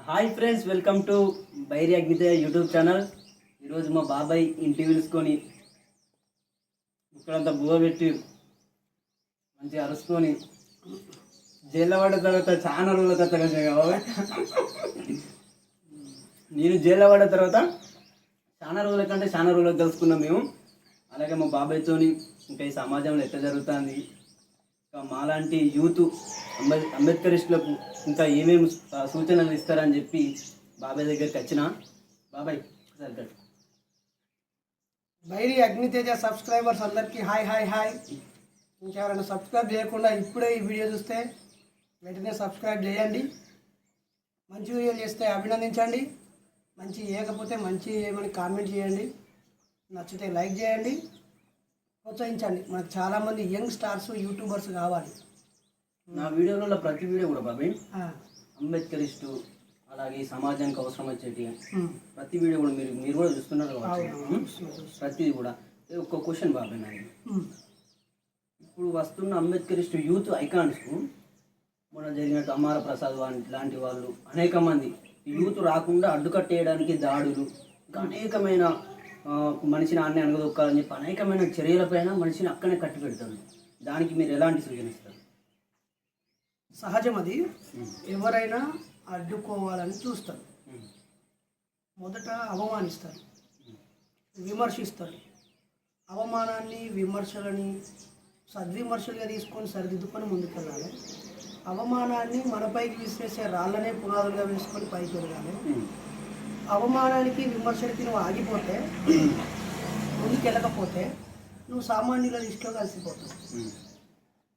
Hi friends, welcome to Bairi Agnitha YouTube channel. ఈరోజు మా బాబాయ్ ఇంటి పిలుచుకొని ఇక్కడంతా బువ్వ పెట్టి మంచిగా అరుచుకొని జైల్లో పడ్డ తర్వాత చాలా రోజుల తర్వాత కదా బాబాయ్. నేను జైల్లో పడ్డ తర్వాత చాలా రోజుల కంటే చాలా రోజులకు తెలుసుకున్నాం మేము. అలాగే మా బాబాయ్తోని ఇంకా ఈ సమాజంలో ఎట్లా జరుగుతుంది, ఇంకా మాలాంటి యూత్ అంబేద్కరిస్టులకు ఇంకా ఏమేమి సూచనలు ఇస్తారని చెప్పి బాబాయ్ దగ్గరికి వచ్చిన. బాబాయ్ ఒకసారి బైరి అగ్నితేజ సబ్స్క్రైబర్స్ అందరికీ హాయ్ హాయ్ హాయ్. ఇంకెవరైనా సబ్స్క్రైబ్ చేయకుండా ఇప్పుడే ఈ వీడియో చూస్తే వెంటనే సబ్స్క్రైబ్ చేయండి. మంచి వీడియోలు చేస్తే అభినందించండి, మంచి చేయకపోతే మంచి చేయమని కామెంట్ చేయండి, నచ్చితే లైక్ చేయండి, ప్రోత్సహించండి. మనకు చాలామంది యంగ్ స్టార్స్ యూట్యూబర్స్ కావాలి. నా వీడియోలలో ప్రతి వీడియో కూడా బాబాయ్ అంబేద్కరిస్టు అలాగే సమాజానికి అవసరం వచ్చేటి ప్రతి వీడియో కూడా మీరు కూడా చూస్తున్నారు కాబట్టి ప్రతిది కూడా ఒక క్వశ్చన్ బాబాయ్ నాకు. ఇప్పుడు వస్తున్న అంబేద్కరిస్టు యూత్ ఐకాన్స్ మొన్న జరిగినట్టు అమార ప్రసాద్ లాంటి వాళ్ళు అనేక మంది యూత్ రాకుండా అడ్డుకట్టేయడానికి దాడులు, ఇంకా అనేకమైన మనిషిని అన్నీ అనగదొక్కాలని చెప్పి అనేకమైన చర్యలపైన మనిషిని అక్కడనే కట్టి పెడతారు. దానికి మీరు ఎలాంటి సూచన ఇస్తారు? సహజం, అది ఎవరైనా అడ్డుకోవాలని చూస్తారు. మొదట అవమానిస్తారు, విమర్శిస్తారు. అవమానాన్ని విమర్శలని సద్విమర్శలుగా తీసుకొని సరిదిద్దుకొని ముందుకెళ్ళాలి. అవమానాన్ని మనపైకి విసిరేసే రాళ్ళనే పునాదులుగా వేసుకొని పైకి వెళ్ళాలి. అవమానానికి విమర్శలకి నువ్వు ఆగిపోతే, ముందుకెళ్ళకపోతే నువ్వు సామాన్యుల లిస్టులో కలిసిపోతావు.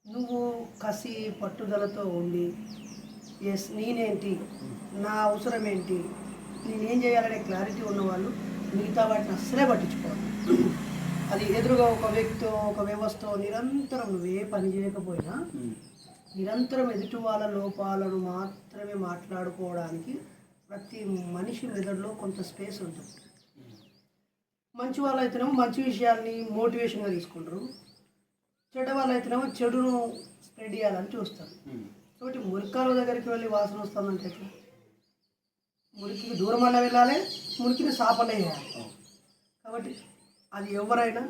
నువ్వు కసి పట్టుదలతో ఉండి ఎస్ నేనేంటి, నా అవసరం ఏంటి, నేనేం చేయాలనే క్లారిటీ ఉన్నవాళ్ళు మిగతా వాటిని అస్సలే పట్టించుకోవాలి. అది ఎదురుగా ఒక వ్యక్తి ఒక వ్యవస్థ నిరంతరం నువ్వే పని చేయకపోయినా నిరంతరం ఎదుటి వాళ్ళ లోపాలను మాత్రమే మాట్లాడుకోవడానికి ప్రతి మనిషి మెదడులో కొంత స్పేస్ ఉంటుంది. మంచి వాళ్ళు అయితేనేమో మంచి విషయాల్ని మోటివేషన్గా తీసుకుంటారు, చెడ్డ వాళ్ళు అయితేనేమో చెడును స్ప్రెడ్ చేయాలని చూస్తారు. కాబట్టి మురికాల దగ్గరికి వెళ్ళి వాసన వస్తుందంటే ఎట్లా? మురికికి దూరం అన్న వెళ్ళాలి, మురికిని సాపన చేయాలి. కాబట్టి అది ఎవరైనా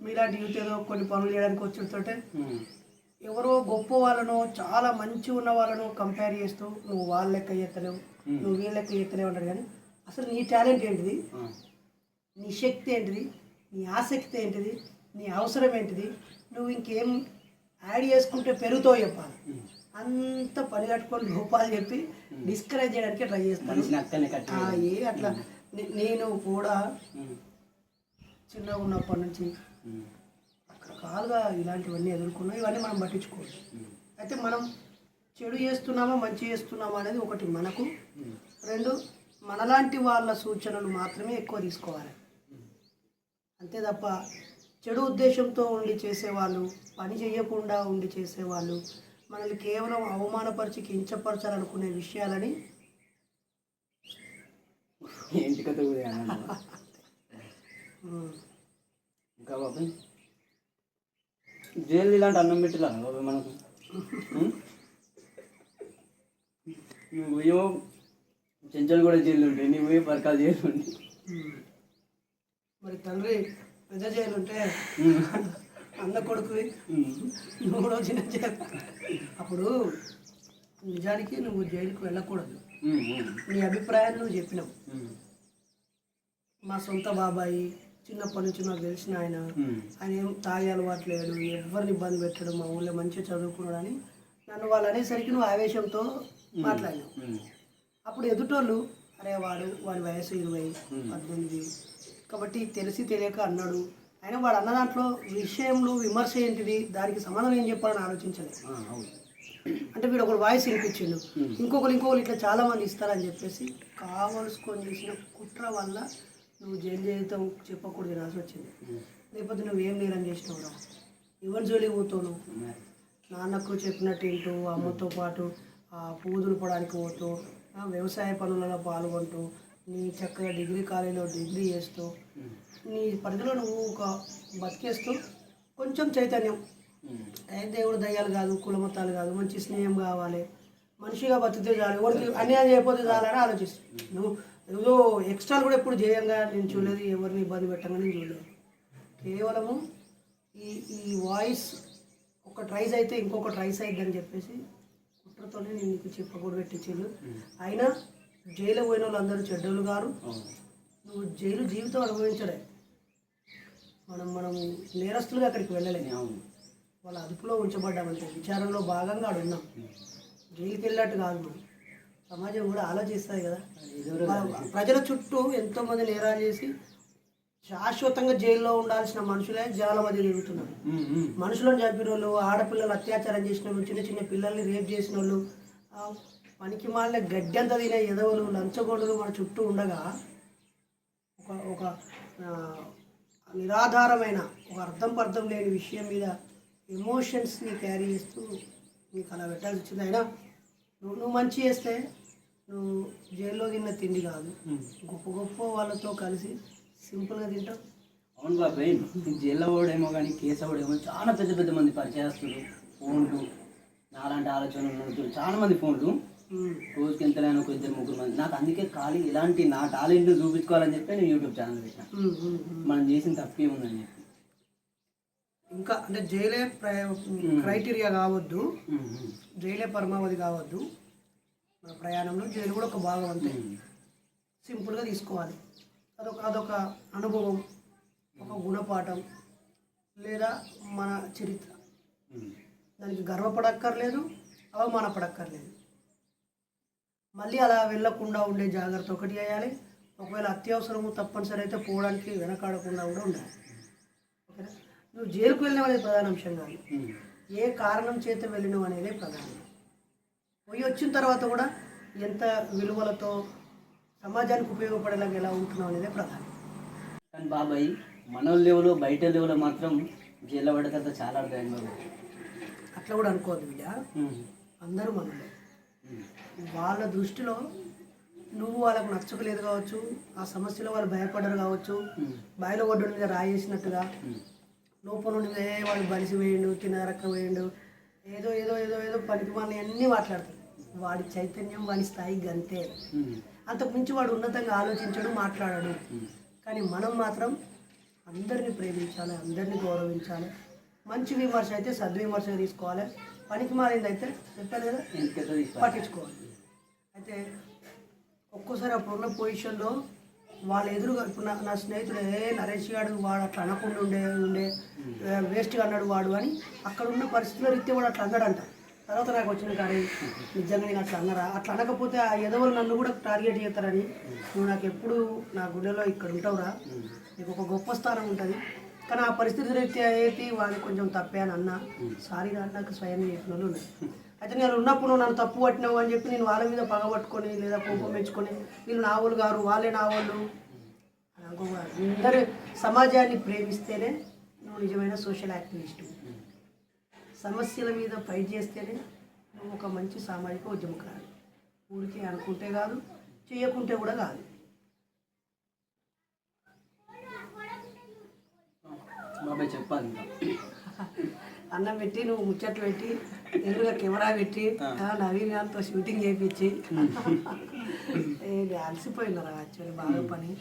మీలాంటి యూత్ ఏదో కొన్ని పనులు చేయడానికి వచ్చేటోటే ఎవరో గొప్ప వాళ్ళను చాలా మంచి ఉన్న వాళ్ళను కంపేర్ చేస్తూ నువ్వు వాళ్ళ లెక్క చేస్తలేవు, నువ్వు వీళ్ళ లెక్క చేస్తలేవు అంటారు. కానీ అసలు నీ టాలెంట్ ఏంటిది, నీ శక్తి ఏంటిది, నీ ఆసక్తి ఏంటిది, నీ అవసరం ఏంటిది, నువ్వు ఇంకేం యాడ్ చేసుకుంటే పెరుగుతో చెప్పాలి. అంత పని కట్టుకొని లోపాలు చెప్పి డిస్కరేజ్ చేయడానికి ట్రై చేస్తాను. అట్లా నేను కూడా చిన్నగా ఉన్నప్పటి నుంచి రకరకాలుగా ఇలాంటివన్నీ ఎదుర్కొన్నాం. ఇవన్నీ మనం పట్టించుకోవాలి. అయితే మనం చెడు చేస్తున్నామా మంచి చేస్తున్నామా అనేది ఒకటి మనకు, రెండు మనలాంటి వాళ్ళ సూచనలు మాత్రమే ఎక్కువ తీసుకోవాలి. అంతే తప్ప చెడు ఉద్దేశంతో ఉండి చేసేవాళ్ళు, పని చేయకుండా ఉండి చేసేవాళ్ళు, మనల్ని కేవలం అవమానపరిచి కించపరచాలనుకునే విషయాలని ఏంటి కథ ఇంకా బాబాయ్ జైలు ఇలాంటి అన్నం పెట్టిలా బాబాయ్ మనకు. నువ్వేమో చెంచలు కూడా జైలు ఉంటాయి, నువ్వే పరకాలు జైలు ఉంటాయి. మరి తండ్రి పెద్ద జైలు ఉంటే అన్న కొడుకువి, నువ్వు కూడా చిన్న జైలు. అప్పుడు నిజానికి నువ్వు జైలుకు వెళ్ళకూడదు. నీ అభిప్రాయాన్ని నువ్వు చెప్పినావు. మా సొంత బాబాయి చిన్నప్పటి నుంచి నాకు తెలిసిన ఆయన ఏం తాగే అలవాటు లేడు, ఎవరిని ఇబ్బంది పెట్టాడు, మా ఊళ్ళో మంచిగా చదువుకున్నాడు అని నన్ను వాళ్ళు అనేసరికి నువ్వు ఆవేశంతో మాట్లాడినావు. అప్పుడు ఎదుటోళ్ళు అరే వాడి వయసు 20-18 కాబట్టి తెలిసి తెలియక అన్నాడు. అయినా వాడు అన్న దాంట్లో విషయంలో విమర్శ ఏంటిది, దానికి సమాధానం ఏం చెప్పాలని ఆలోచించలేదు. అంటే వీడు ఒకడు వాయిస్ వినిపించిండు, ఇంకొకరు ఇట్లా చాలామంది ఇస్తారని చెప్పేసి కావలసుకొని చేసిన కుట్ర వల్ల నువ్వు జైలు జీవితం చెప్పకూడదు రాసి వచ్చింది. లేకపోతే నువ్వేం నేరం చేసినావురా, ఎవరి జోలికి పోతావు? నాన్నకు చెప్పినట్టు ఏంటో అమ్మతో పాటు పూజలు పడానికి పోతూ, వ్యవసాయ పనులలో పాల్గొంటూ, నీ చక్కగా డిగ్రీ కాలేజీలో డిగ్రీ చేస్తూ, నీ పరిధిలో నువ్వు ఒక బతికేస్తూ కొంచెం చైతన్యం, దేవుడు దయ్యాలు కాదు, కులమతాలు కాదు, మంచి స్నేహం కావాలి, మనిషిగా బతికితే చాలు, ఎవరికి అన్యాయం చేయకపోతే చాలని ఆలోచిస్తాను. నువ్వు ఏదో ఎక్స్ట్రా కూడా ఎప్పుడు చేయంగా నేను చూడలేదు, ఎవరిని ఇబ్బంది పెట్టంగా నేను చూడలేదు. కేవలము ఈ ఈ వాయిస్ ఒకటి రైజ్ అయితే ఇంకొకటి రైజ్ అయిద్దని చెప్పేసి కుట్రతోనే నేను నీకు చెప్పకూడదు పెట్టించాను. అయినా జైలు పోయిన వాళ్ళు అందరూ చెడ్డోళ్ళు గారు. నువ్వు జైలు జీవితం అనుభవించడే, మనం నేరస్తులుగా అక్కడికి వెళ్ళలేము. వాళ్ళ అదుపులో ఉంచబడ్డామంటే విచారణలో భాగంగా ఆడు ఉన్నాం. జైలుకి వెళ్ళినట్టు కాదు. మనం సమాజం కూడా ఆలోచిస్తుంది కదా. ప్రజల చుట్టూ ఎంతోమంది నేరాలు చేసి శాశ్వతంగా జైల్లో ఉండాల్సిన మనుషులే జైల మధ్య తిరుగుతున్నారు. మనుషులను చంపిన వాళ్ళు, ఆడపిల్లలు అత్యాచారం చేసిన వాళ్ళు, చిన్న చిన్న పిల్లల్ని రేప్ చేసిన వాళ్ళు, పనికి మాలిన గడ్డంతా తినే ఎదవలు, లంచగొండలు మన చుట్టూ ఉండగా ఒక ఒక నిరాధారమైన ఒక అర్థం లేని విషయం మీద ఎమోషన్స్ని క్యారీ చేస్తూ నీకు అలా పెట్టాల్సి వచ్చింది. అయినా నువ్వు మంచి చేస్తే నువ్వు జైల్లో తిన్న తిండి కాదు, గొప్ప గొప్ప వాళ్ళతో కలిసి సింపుల్గా తింటావు. అవును బాబాయ్, జైల్లో పోవడేమో కానీ కేసు అవ్వడేమో చాలా పెద్ద పెద్ద మంది పరిచయస్తులు, ఫోన్లు, నాలాంటి ఆలోచనలు ఉన్నట్టు చాలా మంది ఫోన్లు, రోజుకి ఎంత లేని ఒక 2-3 మంది. నాకు అందుకే ఖాళీ ఇలాంటి నా టాలెంట్ చూపించుకోవాలని చెప్పి నేను యూట్యూబ్ ఛానల్ పెట్టాను. మనం చేసిన తప్పే ఉందని చెప్పి. ఇంకా అంటే జైలే క్రైటీరియా కావద్దు, జైలే పరమావధి కావద్దు. మన ప్రయాణంలో జైలు కూడా ఒక భాగం అంతే. సింపుల్గా తీసుకోవాలి. అదొక అనుభవం, ఒక గుణపాఠం లేదా మన చరిత్ర. దానికి గర్వపడక్కర్లేదు, అవమానపడక్కర్లేదు. మళ్ళీ అలా వెళ్ళకుండా ఉండే జాగ్రత్త ఒకటి చేయాలి. ఒకవేళ అత్యవసరము తప్పనిసరి అయితే పోవడానికి వెనకాడకుండా కూడా ఉండాలి. ఓకేనా? నువ్వు జైలుకు వెళ్ళినవు అనేది ప్రధాన అంశం కాదు, ఏ కారణం చేత వెళ్ళినవు అనేదే ప్రధానం. పోయి వచ్చిన తర్వాత కూడా ఎంత విలువలతో సమాజానికి ఉపయోగపడేలాగా ఎలా ఉంటున్నావు అనేదే ప్రధానం. కానీ బాబాయ్, మన లెవెల్లో బయట లెవెల్లో మాత్రం జైల్లో పడే తర్వాత చాలా అర్థమైంది బాబాయ్. అట్లా కూడా అనుకోవద్దు బిడ్డ. అందరూ మనలే. వాళ్ళ దృష్టిలో నువ్వు వాళ్ళకు నచ్చకలేదు కావచ్చు, ఆ సమస్యలో వాళ్ళు భయపడరు కావచ్చు, బాయిలో ఒడ్డు మీద రాయేసినట్టుగా లోపల నుండి వాడు బలిసి వేయండు, తినరక్క వేయండు, ఏదో ఏదో ఏదో ఏదో పనికి వాళ్ళని అన్నీ మాట్లాడతారు. వాడి చైతన్యం, వాడి స్థాయి గంతే. అంతకుమించి వాడు ఉన్నతంగా ఆలోచించడు, మాట్లాడాడు. కానీ మనం మాత్రం అందరినీ ప్రేమించాలి, అందరినీ గౌరవించాలి. మంచి విమర్శ అయితే సద్విమర్శ తీసుకోవాలి, పనికి మారిందైతే చెప్పాను కదా పట్టించుకోవాలి. అయితే ఒక్కోసారి అప్పుడున్న పొజిషన్లో వాళ్ళ ఎదురుగా ఇప్పుడు నా స్నేహితుడు నరేష్ గారు వాడు అట్లా అనకుండా ఉండే వేస్ట్గా అన్నాడు వాడు అని అక్కడ ఉన్న పరిస్థితుల రీత్యా వాడు అట్లా అన్నాడంట. తర్వాత నాకు వచ్చిన కానీ నిజంగా నేను అట్లా అన్నారా, అట్లా అనకపోతే ఆ ఎదవలు నన్ను కూడా టార్గెట్ చేస్తారని, నువ్వు నాకు ఎప్పుడు నా గుండెలో ఇక్కడ ఉంటావురా, నీకు ఒక గొప్ప స్థానం ఉంటుంది. కానీ ఆ పరిస్థితి రీత్యా అయితే వాడిని కొంచెం తప్పే అని అన్నా, సారీ రా నాకు స్వయంగా చెప్పిన వాళ్ళు ఉన్నాయి. అయితే నేను ఉన్నప్పుడు నన్ను తప్పు పట్టినావు అని చెప్పి నేను వాళ్ళ మీద పగబట్టుకొని లేదా కోపం మెచ్చుకొని వీళ్ళు నా వాళ్ళు గారు వాళ్ళే నా వాళ్ళు అని అనుకోకూడదు. అందరూ సమాజాన్ని ప్రేమిస్తేనే నువ్వు నిజమైన సోషల్ యాక్టివిస్ట్. సమస్యల మీద ఫైట్ చేస్తేనే నువ్వు ఒక మంచి సామాజిక ఉద్యమకారు. ఊరికే అనుకుంటే కాదు, చేయకుంటే కూడా కాదు. బాబాయ్ చెప్పాలి ఇంకా. అన్నం పెట్టి నువ్వు ముచ్చట్లు పెట్టి ఎదురుగా కెమెరా పెట్టి నవీన్ గారితో షూటింగ్ చేయించి అలసిపోయినారా యాక్చువల్లీ బాగా పని.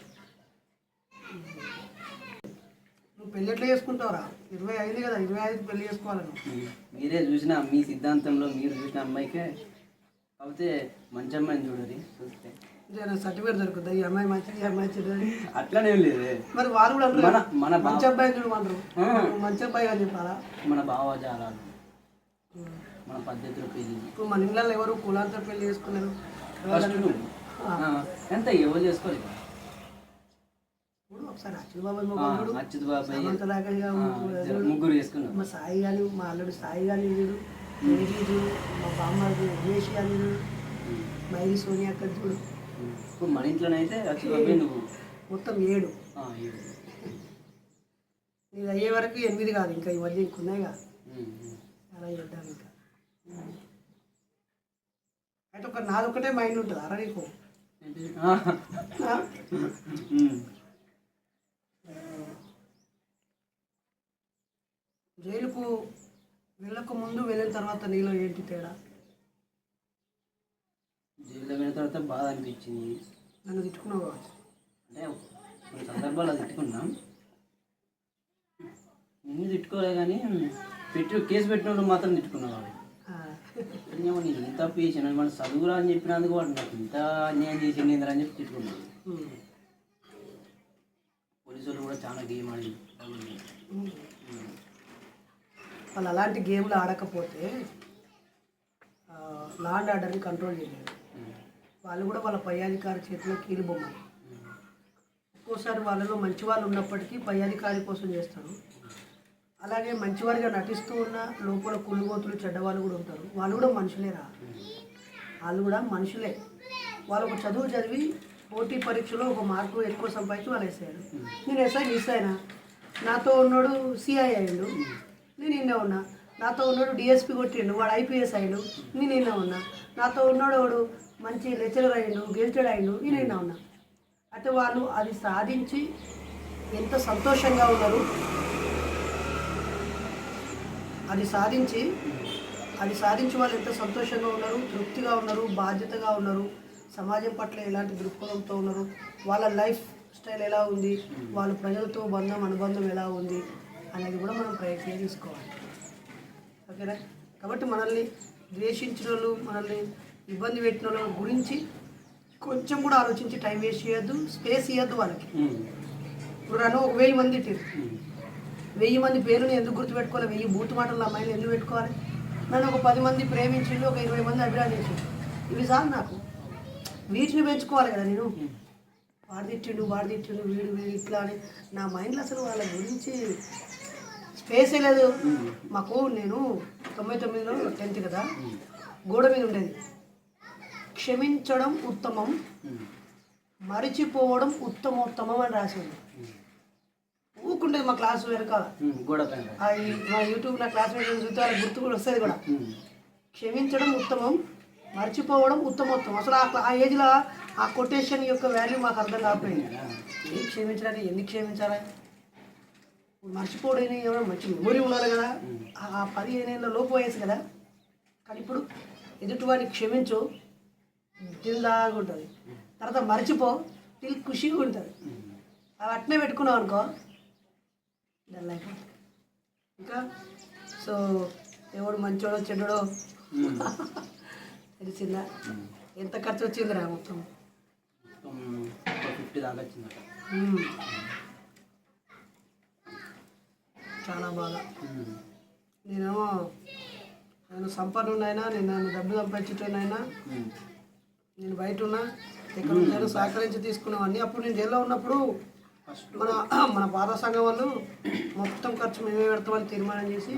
నువ్వు పెళ్ళి ఎట్లా చేసుకుంటావురా? 25 కదా, 25 పెళ్లి చేసుకోవాలను. మీరే చూసిన మీ సిద్ధాంతంలో మీరు చూసిన అమ్మాయికే కాకపోతే మంచి అమ్మాయిని చూడరు చూస్తే సర్టిఫికేట్ దొరుకుతుంది, ఈ అమ్మాయి మంచిది, ఈ అమ్మాయి చెడ్డది అట్లానే లేదు. మరి వాళ్ళు కూడా మన మన మంచి అబ్బాయి చూడమంటారు, మంచి అబ్బాయి అని చెప్పాలా? మన భావజాలాలు, మన పద్ధతులు పెళ్ళి. ఇప్పుడు మన ఇళ్ళలో ఎవరు కులాంతో పెళ్లి చేసుకున్నారు? ఎంత ఎవరు చేసుకోలేదు. ఇప్పుడు ఒకసారి అచ్యుత్ బాబాయ్ ముగ్గురు చేసుకున్నారు. మా సాయి కానీ, మా అల్లుడు సాయి కానీ చూడు, చూడు, మా బామ్మది ఉమేష్ కానీ చూడు, మైలి సోనియా అక్కడ చూడు. ఇప్పుడు మన ఇంట్లోనైతే అచ్యుత్ బాబాయ్ నువ్వు మొత్తం 7. ఇది అయ్యే వరకు 8 కాదు, ఇంకా ఈ మధ్య ఇంకున్నాయిగా అలా చేద్దాం ఇంకా. అయితే ఒక నాదొక్కటే మైండ్ ఉంటుంది అరా నీకు. జైలుకు వెళ్ళక ముందు వెళ్ళిన తర్వాత నీలో ఏంటి తేడా? జైల్లో పోయిన తర్వాత బాధ అనిపించింది. నన్ను తిట్టుకున్నావు కావచ్చు. అంటే కొన్ని సందర్భాలు తిట్టుకున్నాం, నిన్ను తిట్టుకోలే కానీ కేసు పెట్టిన వాళ్ళు మాత్రం తిట్టుకున్నావు. వాడు నేను ఇంత తప్పు చేసాను, మన చదువురా అని చెప్పినందుకు వాడు నాకు ఇంత అన్యాయం చేసింది ఏంద్రా అని చెప్పి తిట్టుకున్నాను. పోలీసులు కూడా చాలా గేమ్ ఆడి వాళ్ళు అలాంటి గేమ్లు ఆడకపోతే లా అండ్ ఆర్డర్ని కంట్రోల్ చేయలేరు. వాళ్ళు కూడా వాళ్ళ పై అధికారి చేతిలో కీలు బొమ్మలు. ఒక్కోసారి వాళ్ళలో మంచి వాళ్ళు ఉన్నప్పటికీ పై అధికారి కోసం చేస్తారు. అలాగే మంచివారిగా నటిస్తూ ఉన్న లోపల కుళ్ళుగోతులు చెడ్డవాళ్ళు కూడా ఉంటారు. వాళ్ళు కూడా మనుషులేరా, వాళ్ళు కూడా మనుషులే. వాళ్ళు ఒక చదువు చదివి పోటీ పరీక్షలో ఒక మార్కు ఎక్కువ సంపాదించి వాళ్ళు వేసాడు. నేను ఎస్ఐ మిస్ అయినా, నాతో ఉన్నాడు సిఐ అయ్యిండు, నేను నిన్న ఉన్నా. నాతో ఉన్నాడు డిఎస్పి కొట్టిండు, వాడు ఐపీఎస్ అయ్యిండు, నేను నిన్న ఉన్నా. నాతో ఉన్నాడు వాడు మంచి లెక్చరర్ అయ్యిండు, గెజిటెడ్ అయ్యిండు, నేను నిన్న ఉన్నా. అంటే వాళ్ళు అది సాధించి ఎంత సంతోషంగా ఉన్నారు, అది సాధించి వాళ్ళు ఎంత సంతోషంగా ఉన్నారు, తృప్తిగా ఉన్నారు, బాధ్యతగా ఉన్నారు, సమాజం పట్ల ఎలాంటి దృక్పథంతో ఉన్నారు, వాళ్ళ లైఫ్ స్టైల్ ఎలా ఉంది, వాళ్ళ ప్రజలతో అనుబంధం ఎలా ఉంది అనేది కూడా మనం ప్రయత్నం తీసుకోవాలి. ఓకేనా? కాబట్టి మనల్ని ద్వేషించిన వాళ్ళు, మనల్ని ఇబ్బంది పెట్టిన వాళ్ళ గురించి కొంచెం కూడా ఆలోచించి టైం వేస్ట్ చేయొద్దు, స్పేస్ ఇవ్వద్దు వాళ్ళకి. ఇప్పుడు నన్ను ఒక 1000 మంది తిట్టారు, 1000 మంది పేరుని ఎందుకు గుర్తుపెట్టుకోవాలి? 1000 బూతు మాటలు అమ్మాయిలు ఎందుకు పెట్టుకోవాలి? నన్ను ఒక 10 మంది ప్రేమించిండు, ఒక 20 మంది అభినందించిండు, ఇవి చాలు నాకు. వీటిని పెంచుకోవాలి కదా నేను. వాడు తిట్టిండు వీడు ఇట్లా అని నా మైండ్లో అసలు వాళ్ళ గురించి స్పేసే లేదు. మాకు నేను 99లో 10th కదా, గోడ మీద ఉండేది క్షమించడం ఉత్తమం, మరిచిపోవడం ఉత్తమోత్తమం అని రాసింది. ఊకుండేది మా క్లాస్ వెనకాల, మా యూట్యూబ్ నా క్లాస్మేట్ చూస్తే వాళ్ళకి గుర్తు కూడా వస్తుంది కూడా. క్షమించడం ఉత్తమం, మర్చిపోవడం ఉత్తమోత్తమం. అసలు ఆ ఏజ్లో ఆ కొటేషన్ యొక్క వాల్యూ మాకు అర్థం కాకపోయింది. ఏం క్షమించాలి, ఎందుకు క్షమించాలి? మర్చిపోవడం ఏమైనా మంచి మెమొరీ ఉండాలి కదా. ఆ 15 ఏళ్ళ లోపు వయసు కదా. కానీ ఇప్పుడు ఎదుటివాడిని క్షమించు, దిల్ దాగా ఉంటుంది. తర్వాత మర్చిపో, దిల్ ఖుషిగా ఉంటుంది. అవి అట్నే పెట్టుకున్నావు అనుకో డల్ అయిపోతుంది. ఇంకా సో ఎవడు మంచోడో చెడ్డడో తెలిసిందా? ఎంత ఖర్చు వచ్చిందిరా మొత్తం? 50 దాకా వచ్చిందట. చాలా బాగా. నేను సంపన్నునైనా, నేను డబ్బు సంపాదించేటైనా, నేను బయట ఉన్నా, ఎక్కడ నుంచైనా సహకరించి తీసుకున్నామన్నీ. అప్పుడు నేను జైల్లో ఉన్నప్పుడు మన పాత సంఘం వాళ్ళు మొత్తం ఖర్చు మేమే పెడతామని తీర్మానం చేసి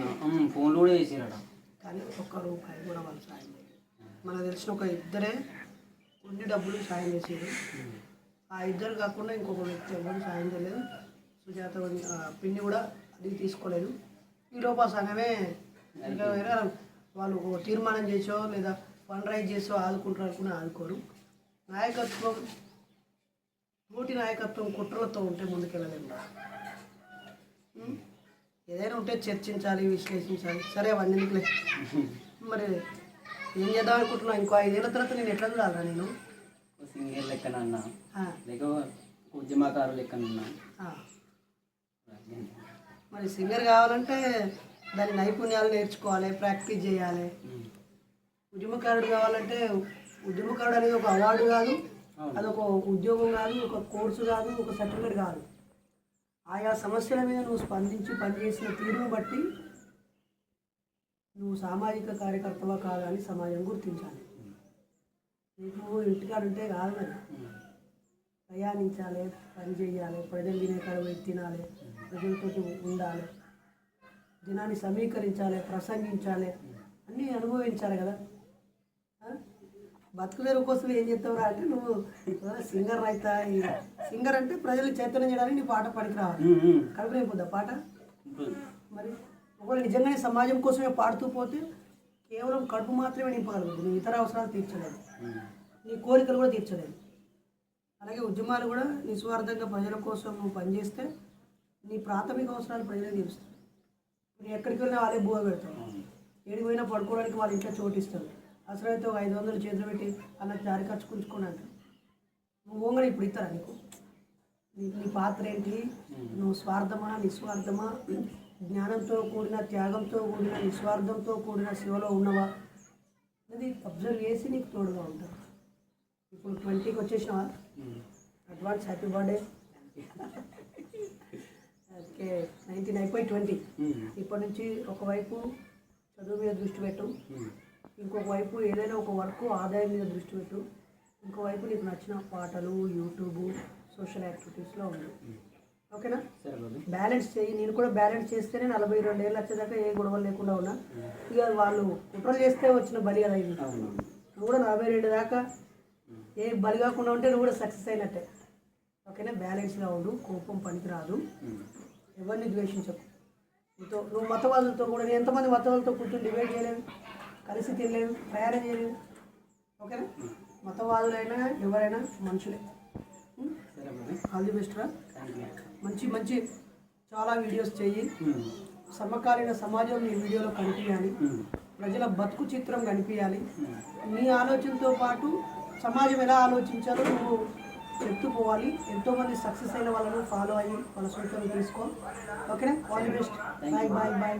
ఫోన్లు కూడా చేసిరట. కానీ ₹1 కూడా వాళ్ళు సాయం చేయలేదు. మనకు తెలిసిన ఒక ఇద్దరే కొన్ని డబ్బులు సాయం చేసేది. ఆ ఇద్దరు కాకుండా ఇంకొక వ్యక్తి ఎవరు సాయం చేయలేదు. సుజాత పిన్ని కూడా అది తీసుకోలేదు. ఈ లోపల సంఘమే వాళ్ళు ఒక తీర్మానం చేసో లేదా ఫండ్ రైజ్ చేసో ఆదుకుంటారు అనుకుని ఆదుకోరు. నాయకత్వం, పోటీ నాయకత్వం కుట్రలతో ఉంటే ముందుకెళ్ళలేము. ఏదైనా ఉంటే చర్చించాలి, విశ్లేషించాలి. సరే అవన్నీ ఎందుకులే. మరి ఏం చేద్దాం అనుకుంటున్నావు? ఇంకో 5 ఏళ్ళ తర్వాత నేను ఎట్లా చూడాలరా? నేను సింగర్ లెక్కనన్నా, లేక ఉద్యమకారు లెక్కనన్నా. మరి సింగర్ కావాలంటే దాని నైపుణ్యాలు నేర్చుకోవాలి, ప్రాక్టీస్ చేయాలి. ఉద్యమకారుడు కావాలంటే ఉద్యమకారుడు అనేది ఒక అవార్డు కాదు, అదొక ఉద్యోగం కాదు, ఒక కోర్సు కాదు, ఒక సర్టిఫికేట్ కాదు. ఆయా సమస్యల మీద నువ్వు స్పందించి పనిచేసిన తీరును బట్టి నువ్వు సామాజిక కార్యకర్తవా కాదా అని సమాజం గుర్తించాలి. నీకు ఇంటికాడుంటే కాదు మరి, ప్రయాణించాలి, పని చేయాలి, ప్రజలు తినే కాడ పోయి తినాలి, ప్రజలతో ఉండాలి, దినాన్ని సమీకరించాలి, ప్రసంగించాలి, అన్నీ అనుభవించాలి కదా. బతుకుదేరు కోసం ఏం చేస్తావురా అంటే నువ్వు సింగర్ అవుతా. సింగర్ అంటే ప్రజల్ని చైతన్యం చేయడానికి నీ పాట పనికి రావాలి. కడుపు నింపుద్దా పాట? మరి ఒకవేళ నిజంగానే సమాజం కోసమే పాడుతూ పోతే కేవలం కడుపు మాత్రమే నింపగలుగుతుంది, నువ్వు ఇతర అవసరాలు తీర్చలేదు, నీ కోరికలు కూడా తీర్చలేదు. అలాగే ఉద్యమాలు కూడా నిస్వార్థంగా ప్రజల కోసం నువ్వు పనిచేస్తే నీ ప్రాథమిక అవసరాలు ప్రజలే తీరుస్తాయి. నువ్వు ఎక్కడికి వెళ్ళినా వాళ్ళే బువ్వ పెడతావు, ఏడికి పోయినా పడుకోవడానికి వాళ్ళ ఇంట్లో చోటిస్తారు. అవసరమైతే ఒక 500 చేతులు పెట్టి అలా దారి ఖర్చు kunచుకొని అంటారు. నువ్వు ఓంగని ఇప్పుడు ఇస్తారా నీకు? నీ పాత్ర ఏంటి? నువ్వు స్వార్థమా నిస్వార్థమా, జ్ఞానంతో కూడిన త్యాగంతో కూడిన నిస్వార్థంతో కూడిన సేవలో ఉన్నవా అది అబ్జర్వ్ చేసి నీకు తోడుగా ఉంటారు. ఇప్పుడు 20కి వచ్చేసినావా? Advance happy birthday. ఓకే 19 అయిపోయి 20. ఇప్పటి నుంచి ఒకవైపు చదువు మీద దృష్టి పెట్టు, ఇంకొక వైపు ఏదైనా ఒక వర్క్ ఆదాయం మీద దృష్టి పెట్టు, ఇంకోవైపు నీకు నచ్చిన పాటలు, యూట్యూబ్, సోషల్ యాక్టివిటీస్లో ఉంది. ఓకేనా? బ్యాలెన్స్ చేయి. నేను కూడా బ్యాలెన్స్ చేస్తేనే 42 ఏళ్ళు వచ్చేదాకా ఏ గొడవలు లేకుండా ఉన్నా. ఇక వాళ్ళు కుట్రలు చేస్తే వచ్చిన బలి కదా ఇది. నువ్వు కూడా 42 దాకా ఏ బలి కాకుండా ఉంటే నువ్వు కూడా సక్సెస్ అయినట్టే. ఓకేనా? బ్యాలెన్స్గా ఉండు. కోపం పనికిరాదు. ఎవరిని ద్వేషించకు. నువ్వు మతవాదులతో కూడా, నేను ఎంతమంది మతవాదులతో కూర్చొని డిబేట్ చేయలేదు, కలిసి తినలేదు, ప్రయాణం చేయలేదు. ఓకేనా? మతవాదులైనా ఎవరైనా మనుషులే. ఆల్ ది బెస్ట్ రా. మంచి మంచి చాలా వీడియోస్ చెయ్యి. సమకాలీన సమాజం నీ వీడియోలో కనిపించాలి, ప్రజల బతుకు చిత్రం కనిపించాలి. నీ ఆలోచనతో పాటు సమాజం ఎలా ఆలోచించాలో నువ్వు చెప్తుపోవాలి. ఎంతోమంది సక్సెస్ అయిన వాళ్ళను ఫాలో అయ్యి వాళ్ళ సూచనలు తీసుకో. ఓకేనా? All the best. Bye bye bye.